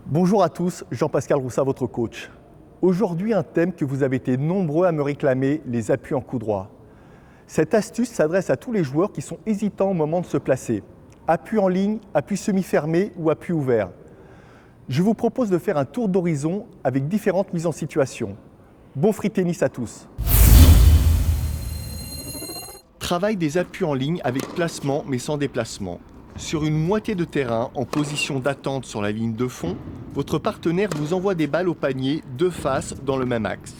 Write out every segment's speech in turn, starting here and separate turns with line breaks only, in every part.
Bonjour à tous, Jean-Pascal Roussat, votre coach. Aujourd'hui, un thème que vous avez été nombreux à me réclamer, les appuis en coup droit. Cette astuce s'adresse à tous les joueurs qui sont hésitants au moment de se placer. Appui en ligne, appui semi-fermé ou appui ouvert. Je vous propose de faire un tour d'horizon avec différentes mises en situation. Bon free tennis à tous. Travail des appuis en ligne avec placement mais sans déplacement. Sur une moitié de terrain, en position d'attente sur la ligne de fond, votre partenaire vous envoie des balles au panier de face dans le même axe.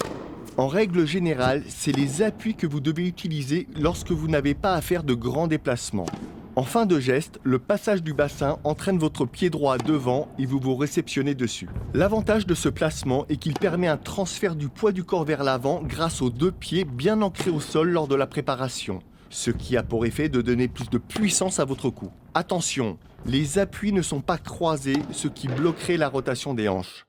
En règle générale, c'est les appuis que vous devez utiliser lorsque vous n'avez pas à faire de grands déplacements. En fin de geste, le passage du bassin entraîne votre pied droit devant et vous vous réceptionnez dessus. L'avantage de ce placement est qu'il permet un transfert du poids du corps vers l'avant grâce aux deux pieds bien ancrés au sol lors de la préparation, ce qui a pour effet de donner plus de puissance à votre coup. Attention, les appuis ne sont pas croisés, ce qui bloquerait la rotation des hanches.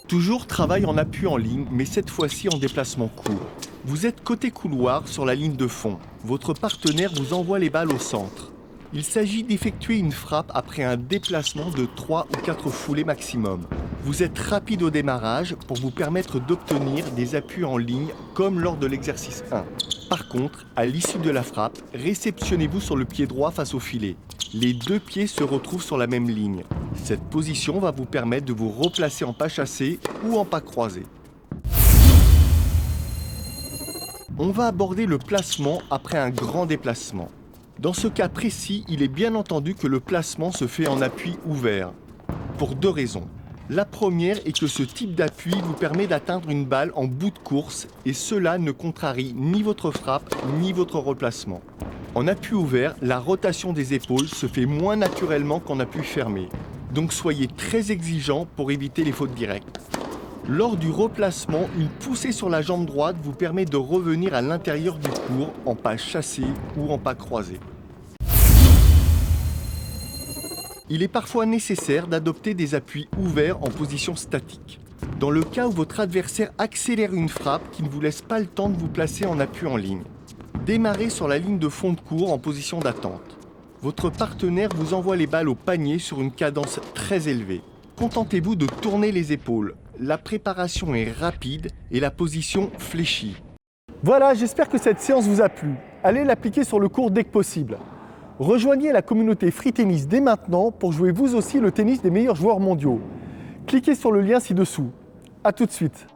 Toujours travail en appui en ligne, mais cette fois-ci en déplacement court. Vous êtes côté couloir sur la ligne de fond. Votre partenaire vous envoie les balles au centre. Il s'agit d'effectuer une frappe après un déplacement de 3 ou 4 foulées maximum. Vous êtes rapide au démarrage pour vous permettre d'obtenir des appuis en ligne comme lors de l'exercice 1. Par contre, à l'issue de la frappe, réceptionnez-vous sur le pied droit face au filet. Les deux pieds se retrouvent sur la même ligne. Cette position va vous permettre de vous replacer en pas chassé ou en pas croisé. On va aborder le placement après un grand déplacement. Dans ce cas précis, il est bien entendu que le placement se fait en appui ouvert, pour deux raisons. La première est que ce type d'appui vous permet d'atteindre une balle en bout de course et cela ne contrarie ni votre frappe ni votre replacement. En appui ouvert, la rotation des épaules se fait moins naturellement qu'en appui fermé. Donc soyez très exigeant pour éviter les fautes directes. Lors du replacement, une poussée sur la jambe droite vous permet de revenir à l'intérieur du court en pas chassé ou en pas croisé. Il est parfois nécessaire d'adopter des appuis ouverts en position statique. Dans le cas où votre adversaire accélère une frappe qui ne vous laisse pas le temps de vous placer en appui en ligne. Démarrez sur la ligne de fond de court en position d'attente. Votre partenaire vous envoie les balles au panier sur une cadence très élevée. Contentez-vous de tourner les épaules. La préparation est rapide et la position fléchie. Voilà, j'espère que cette séance vous a plu. Allez l'appliquer sur le court dès que possible. Rejoignez la communauté Free Tennis dès maintenant pour jouer vous aussi le tennis des meilleurs joueurs mondiaux. Cliquez sur le lien ci-dessous. A tout de suite.